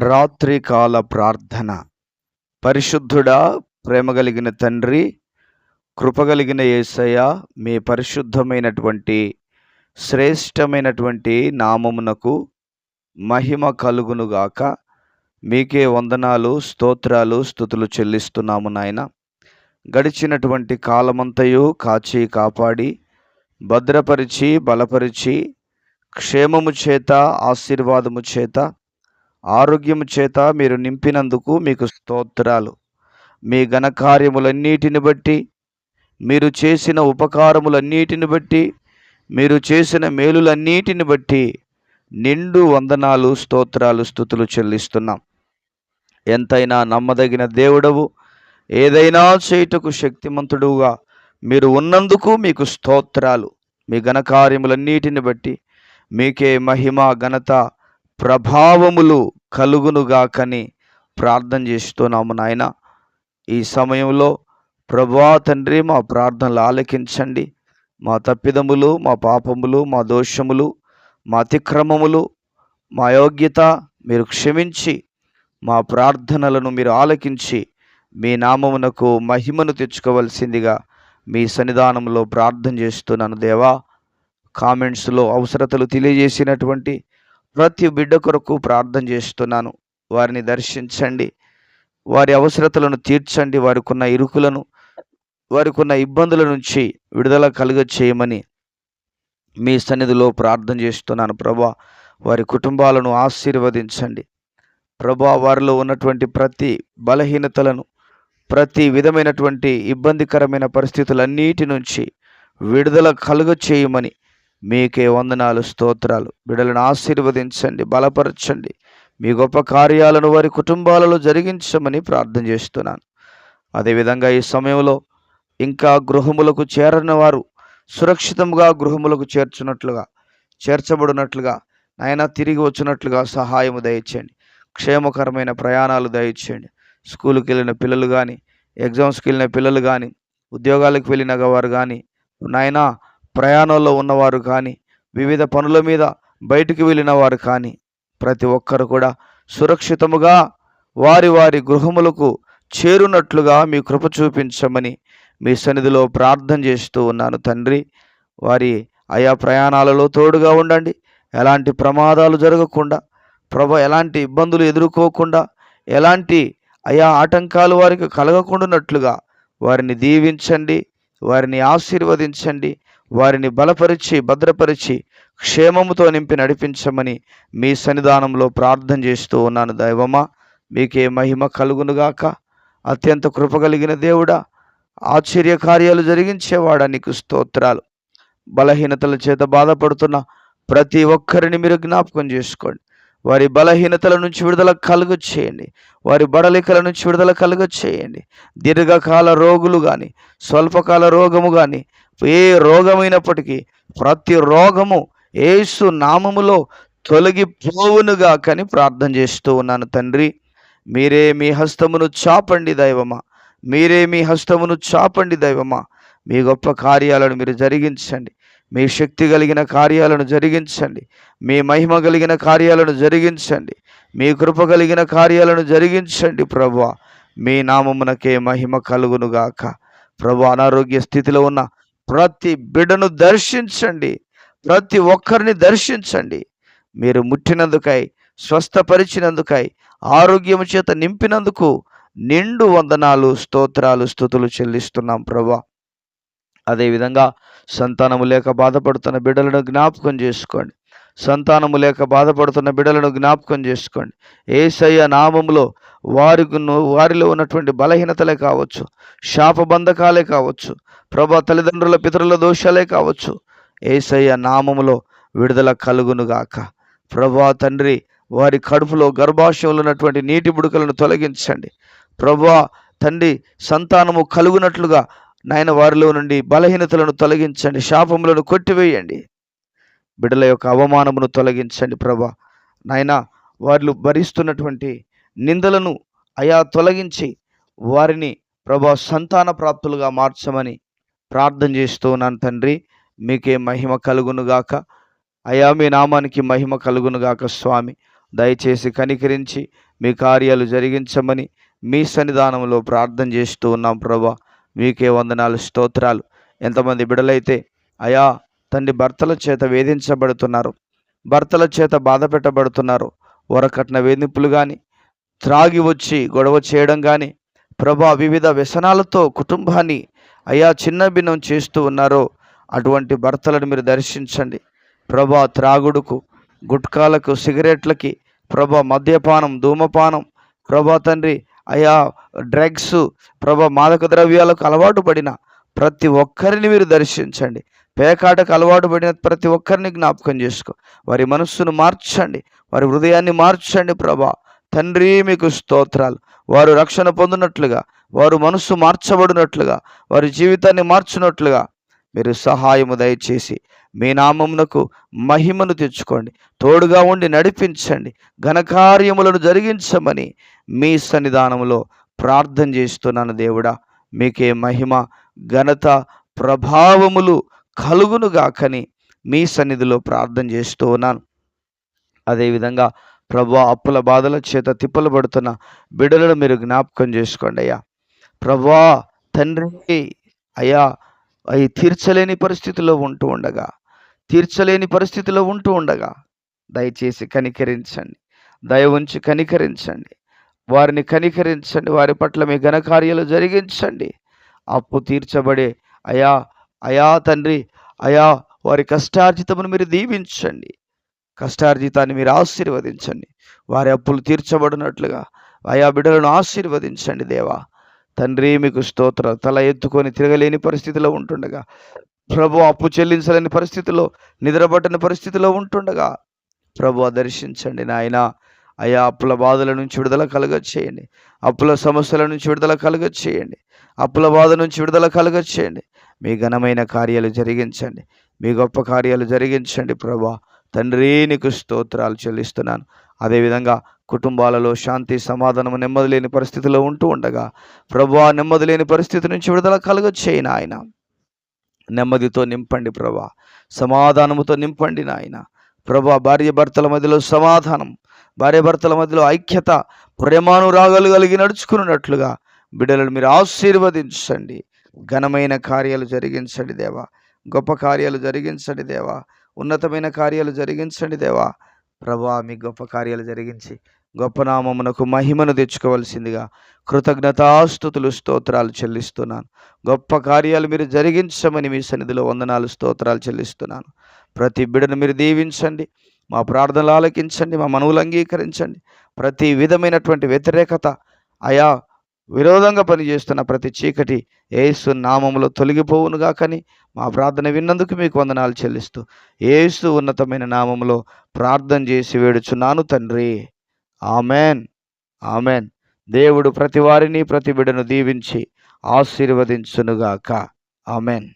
రాత్రికాల ప్రార్థన. పరిశుద్ధుడా, ప్రేమ కలిగిన తండ్రి, కృపగలిగిన యేసయ్య, మీ పరిశుద్ధమైనటువంటి శ్రేష్టమైనటువంటి నామమునకు మహిమ కలుగునుగాక. మీకే వందనాలు, స్తోత్రాలు, స్తుతులు చెల్లిస్తున్నాము నాయన. గడిచినటువంటి కాలమంతయు కాచి కాపాడి భద్రపరిచి బలపరిచి క్షేమము చేత ఆశీర్వాదము చేత ఆరోగ్యము చేత మీరు నింపినందుకు మీకు స్తోత్రాలు. మీ ఘనకార్యములన్నిటిని బట్టి, మీరు చేసిన ఉపకారములన్నిటిని బట్టి, మీరు చేసిన మేలులన్నిటిని బట్టి నిండు వందనాలు, స్తోత్రాలు, స్తుతులు చెల్లిస్తున్నాం. ఎంతైనా నమ్మదగిన దేవుడవు, ఏదైనా చేయుటకు శక్తిమంతుడుగా మీరు ఉన్నందుకు మీకు స్తోత్రాలు. మీ ఘనకార్యములన్నిటిని బట్టి మీకే మహిమ, ఘనత, ప్రభావములు కలుగునుగాకని ప్రార్థన చేస్తున్నాము నాయన. ఈ సమయంలో ప్రభువా తండ్రి, మా ప్రార్థనలు ఆలకించండి. మా తప్పిదములు, మా పాపములు, మా దోషములు, మా అతిక్రమములు, మా యోగ్యత మీరు క్షమించి మా ప్రార్థనలను మీరు ఆలకించి మీ నామమునకు మహిమను తెచ్చుకోవలసిందిగా మీ సన్నిధానంలో ప్రార్థన చేస్తున్నాను దేవా. కామెంట్స్లో అవసరతలు తెలియజేసినటువంటి ప్రతి బిడ్డ కొరకు ప్రార్థన చేస్తున్నాను. వారిని దర్శించండి, వారి అవసరతలను తీర్చండి, వారికి ఉన్న ఇరుకులను, వారికి ఉన్న ఇబ్బందుల నుంచి విడుదల కలుగ చేయమని మీ సన్నిధిలో ప్రార్థన చేస్తున్నాను ప్రభా. వారి కుటుంబాలను ఆశీర్వదించండి ప్రభా. వారిలో ఉన్నటువంటి ప్రతి బలహీనతలను, ప్రతి విధమైనటువంటి ఇబ్బందికరమైన పరిస్థితులన్నిటి నుంచి విడుదల కలుగ చేయమని మీకే వందనాలు, స్తోత్రాలు. బిడ్డలను ఆశీర్వదించండి, బలపరచండి, మీ గొప్ప కార్యాలను వారి కుటుంబాలలో జరిగించమని ప్రార్థన చేస్తున్నాను. అదేవిధంగా ఈ సమయంలో ఇంకా గృహములకు చేరని వారు సురక్షితంగా గృహములకు చేర్చబడినట్లుగా నాయన తిరిగి వచ్చినట్లుగా సహాయము దయచేయండి. క్షేమకరమైన ప్రయాణాలు దయచేయండి. స్కూల్కి వెళ్ళిన పిల్లలు కానీ, ఎగ్జామ్స్కి వెళ్ళిన పిల్లలు కానీ, ఉద్యోగాలకు వెళ్ళిన వారు కానీ, నాయన ప్రయాణంలో ఉన్నవారు కానీ, వివిధ పనుల మీద బయటికి వెళ్ళిన వారు కానీ, ప్రతి ఒక్కరు కూడా సురక్షితముగా వారి వారి గృహములకు చేరునట్లుగా మీ కృప చూపించమని మీ సన్నిధిలో ప్రార్థన చేస్తూ ఉన్నాను తండ్రి. వారి ఆయా ప్రయాణాలలో తోడుగా ఉండండి. ఎలాంటి ప్రమాదాలు జరగకుండా ప్రభు, ఎలాంటి ఇబ్బందులు ఎదుర్కోకుండా, ఎలాంటి ఆయా ఆటంకాలు వారికి కలగకుండానట్లుగా వారిని దీవించండి, వారిని ఆశీర్వదించండి, వారిని బలపరిచి భద్రపరిచి క్షేమముతో నింపి నడిపించమని మీ సన్నిధానంలో ప్రార్థన చేస్తూ ఉన్నాను దైవమా. మీకే మహిమ కలుగునుగాక. అత్యంత కృపగలిగిన దేవుడా, ఆశ్చర్య కార్యాలు జరిగించేవాడా, నీకు స్తోత్రాలు. బలహీనతల చేత బాధపడుతున్న ప్రతి ఒక్కరిని మీరు జ్ఞాపకం చేసుకోండి. వారి బలహీనతల నుంచి విడుదల కలుగ చేయండి. వారి బడలికల నుంచి విడుదల కలుగ చేయండి. దీర్ఘకాల రోగులు కానీ, స్వల్పకాల రోగము కానీ, ఏ రోగమైనప్పటికీ ప్రతి రోగము యేసు నామములో తొలగిపోవునుగా కని ప్రార్థన చేస్తూ ఉన్నాను తండ్రి. మీరే మీ హస్తమును చాపండి దైవమా. మీరే మీ హస్తమును చాపండి దైవమా. మీ గొప్ప కార్యాలను మీరు జరిగించండి. మీ శక్తి కలిగిన కార్యాలను జరిగించండి. మీ మహిమ కలిగిన కార్యాలను జరిగించండి. మీ కృప కలిగిన కార్యాలను జరిగించండి ప్రభువా. మీ నామమునకే మహిమ కలుగునుగాక. ప్రభు, అనారోగ్య స్థితిలో ఉన్న ప్రతి బిడ్డను దర్శించండి. ప్రతి ఒక్కరిని దర్శించండి. మీరు ముట్టినందుకై, స్వస్థపరిచినందుకై, ఆరోగ్యము చేత నింపినందుకు నిండు వందనాలు, స్తోత్రాలు, స్తుతులు చెల్లిస్తున్నాం ప్రభా. అదేవిధంగా సంతానము లేక బాధపడుతున్న బిడ్డలను జ్ఞాపకం చేసుకోండి. సంతానము లేక బాధపడుతున్న బిడ్డలను జ్ఞాపకం చేసుకోండి. యేసయ్య నామములో వారిలో ఉన్నటువంటి బలహీనతలే కావచ్చు, శాపబంధకాలే కావచ్చు, ప్రభా తల్లిదండ్రుల పితరుల దోషాలే కావచ్చు, యేసయ్య నామములో విడుదల కలుగునుగాక. ప్రభా తండ్రి, వారి కడుపులో గర్భాశయంలో ఉన్నటువంటి నీటి బుడకలను తొలగించండి. ప్రభా తండ్రి, సంతానము కలుగునట్లుగా నాయన వారిలో నుండి బలహీనతలను తొలగించండి. శాపములను కొట్టివేయండి. బిడ్డల యొక్క అవమానమును తొలగించండి ప్రభా. నాయన వారు భరిస్తున్నటువంటి నిందలను అయా తొలగించి వారిని ప్రభా సంతాన ప్రాప్తులుగా మార్చమని ప్రార్థన చేస్తూ ఉన్నాను తండ్రి. మీకే మహిమ కలుగునుగాక. అయా మీ నామానికి మహిమ కలుగునుగాక స్వామి. దయచేసి కనికరించి మీ కార్యాలు జరిగించమని మీ సన్నిధానంలో ప్రార్థన చేస్తూ ఉన్నాం ప్రభా. మీకే వందనాలు, స్తోత్రాలు. ఎంతమంది బిడలైతే అయా తండ్రి భర్తల చేత వేధించబడుతున్నారు, భర్తల చేత బాధ పెట్టబడుతున్నారు, వరకట్న వేధింపులు కానీ, త్రాగి వచ్చి గొడవ చేయడం కానీ, ప్రభా వివిధ వ్యసనాలతో కుటుంబాన్ని అయా చిన్న భిన్నం చేస్తూ ఉన్నారో అటువంటి భర్తలను మీరు దర్శించండి ప్రభా. త్రాగుడుకు, గుట్కాలకు, సిగరెట్లకి ప్రభా, మద్యపానం, ధూమపానం ప్రభా తండ్రి, అయా డ్రగ్స్ ప్రభా, మాదక ద్రవ్యాలకు అలవాటు పడిన ప్రతి ఒక్కరిని మీరు దర్శించండి. పేకాటకు అలవాటు పడిన ప్రతి ఒక్కరిని జ్ఞాపకం చేసుకో. వారి మనస్సును మార్చండి, వారి హృదయాన్ని మార్చండి ప్రభా. తండ్రి మీకు స్తోత్రాలు. వారు రక్షణ పొందినట్లుగా, వారు మనస్సు మార్చబడినట్లుగా, వారి జీవితాన్ని మార్చినట్లుగా మీరు సహాయము దయచేసి మీ నామమునకు మహిమను తెచ్చుకోండి. తోడుగా ఉండి నడిపించండి, ఘనకార్యములను జరిగించమని మీ సన్నిధానంలో ప్రార్థన చేస్తున్నాను దేవుడా. మీకే మహిమ, ఘనత, ప్రభావములు కలుగునుగాకని మీ సన్నిధిలో ప్రార్థన చేస్తూ ఉన్నాను. అదేవిధంగా ప్రభువా, అప్పుల బాధల చేత తిప్పలు పడుతున్న బిడ్డలను మీరు జ్ఞాపకం చేసుకోండి అయ్యా. ప్రభువా తండ్రి, అయ్యా అవి తీర్చలేని పరిస్థితిలో ఉంటూ ఉండగా దయచేసి కనికరించండి, దయ ఉంచి కనికరించండి, వారిని కనికరించండి, వారి పట్ల మీ ఘనకార్యాలు జరిగించండి. అప్పు తీర్చబడే అయా తండ్రి, వారి కష్టార్జితమును మీరు దీవించండి, కష్టార్జితాన్ని మీరు ఆశీర్వదించండి. వారి అప్పులు తీర్చబడినట్లుగా బిడ్డలను ఆశీర్వదించండి దేవా. తండ్రి మీకు స్తోత్రం. తల ఎత్తుకొని తిరగలేని పరిస్థితిలో ఉంటుండగా ప్రభు, అప్పు చెల్లించలేని పరిస్థితిలో, నిద్రపట్టని పరిస్థితిలో ఉంటుండగా ప్రభు దర్శించండి నాయన. అప్పుల బాధల నుంచి విడుదల కలుగచేయండి, అప్పుల సమస్యల నుంచి విడుదల కలుగచేయండి, అప్పుల బాధ నుంచి విడుదల కలుగచేయండి. మీ ఘనమైన కార్యాలు జరిగించండి, మీ గొప్ప కార్యాలు జరిగించండి ప్రభా. తండ్రి నీకు స్తోత్రాలు చెల్లిస్తున్నాను. అదేవిధంగా కుటుంబాలలో శాంతి, సమాధానము, నెమ్మది లేని పరిస్థితిలో ఉంటూ ఉండగా ప్రభువా, నెమ్మది లేని పరిస్థితి నుంచి విడుదల కలుగచేయి నాయన. నెమ్మదితో నింపండి ప్రభా, సమాధానముతో నింపండి నాయన. ప్రభా, భార్య భర్తల మధ్యలో సమాధానం, భార్య భర్తల మధ్యలో ఐక్యత, ప్రేమానురాగాలు కలిగి నడుచుకున్నట్లుగా బిడ్డలను మీరు ఆశీర్వదించండి. ఘనమైన కార్యాలు జరిగించండి దేవా, గొప్ప కార్యాలు జరిగించండి దేవా, ఉన్నతమైన కార్యాలు జరిగించండి దేవా. ప్రభా, మీ గొప్ప కార్యాలు జరిగించి గొప్ప నామమునకు మహిమను తెచ్చుకోవలసిందిగా కృతజ్ఞతాస్తుతులు, స్తోత్రాలు చెల్లిస్తున్నాను. గొప్ప కార్యాలు మీరు జరిగించమని మీ సన్నిధిలో వందనాలు, స్తోత్రాలు చెల్లిస్తున్నాను. ప్రతి బిడ్డను మీరు దీవించండి, మా ప్రార్థనలు ఆలకించండి, మా మనవులు అంగీకరించండి. ప్రతి విధమైనటువంటి వ్యతిరేకత, విరోధంగా పనిచేస్తున్న ప్రతి చీకటి యేసు నామములో తొలగిపోవునుగాకని మా ప్రార్థన విన్నందుకు మీకు వందనాలు చెల్లిస్తూ యేసు ఉన్నతమైన నామములో ప్రార్థన చేసి వేడుచున్నాను తండ్రి. Amen, amen. దేవుడు ప్రతి వారిని, ప్రతి బిడ్డను దీవించి ఆశీర్వదించునుగాక. ఆమెన్.